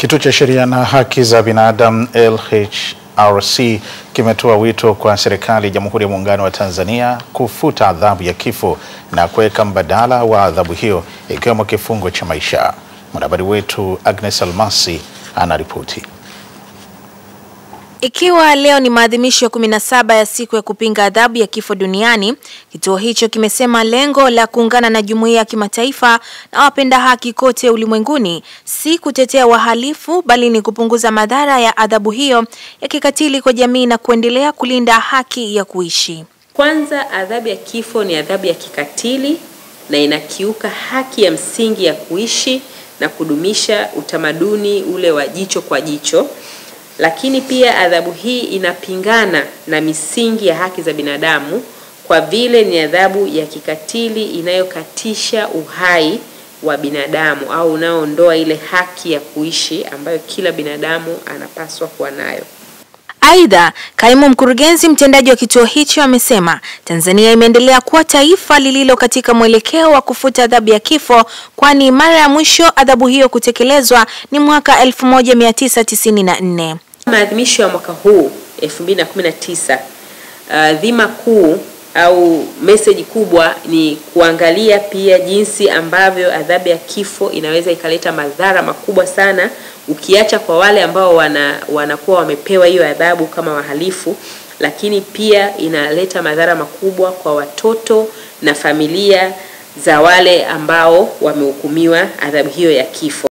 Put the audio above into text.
Kituo cha Sheria na Haki za Binadamu LHRC kimetoa wito kwa serikali ya Jamhuri ya Muungano wa Tanzania kufuta adhabu ya kifo na kuweka mbadala wa adhabu hiyo ikiwemo kifungo cha maisha. Mwanahabari wetu Agnes Almasi anaripoti. Ikiwa leo ni maadhimisho ya 17 ya siku ya kupinga adhabu ya kifo duniani, kituo hicho kimesema lengo la kuungana na jumuiya ya kimataifa na wapenda haki kote ulimwenguni si kutetea wahalifu bali ni kupunguza madhara ya adhabu hiyo ya kikatili kwa jamii na kuendelea kulinda haki ya kuishi. Kwanza, adhabu ya kifo ni adhabu ya kikatili na inakiuka haki ya msingi ya kuishi na kudumisha utamaduni ule wa jicho kwa jicho. Lakini pia adhabu hii inapingana na misingi ya haki za binadamu kwa vile ni adhabu ya kikatili inayokatisha uhai wa binadamu au unaoondoa ile haki ya kuishi ambayo kila binadamu anapaswa kuwa nayo. Aidha, kaimu mkurugenzi mtendaji wa kituo hicho amesema Tanzania imeendelea kuwa taifa lililo katika mwelekeo wa kufuta adhabu ya kifo, kwani mara ya mwisho adhabu hiyo kutekelezwa ni mwaka 1994. Maadhimisho ya mwaka huu 2019, dhima kuu au message kubwa ni kuangalia pia jinsi ambavyo adhabu ya kifo inaweza ikaleta madhara makubwa sana, ukiacha kwa wale ambao wanakuwa wamepewa hiyo adhabu kama wahalifu, lakini pia inaleta madhara makubwa kwa watoto na familia za wale ambao wamehukumiwa adhabu hiyo ya kifo.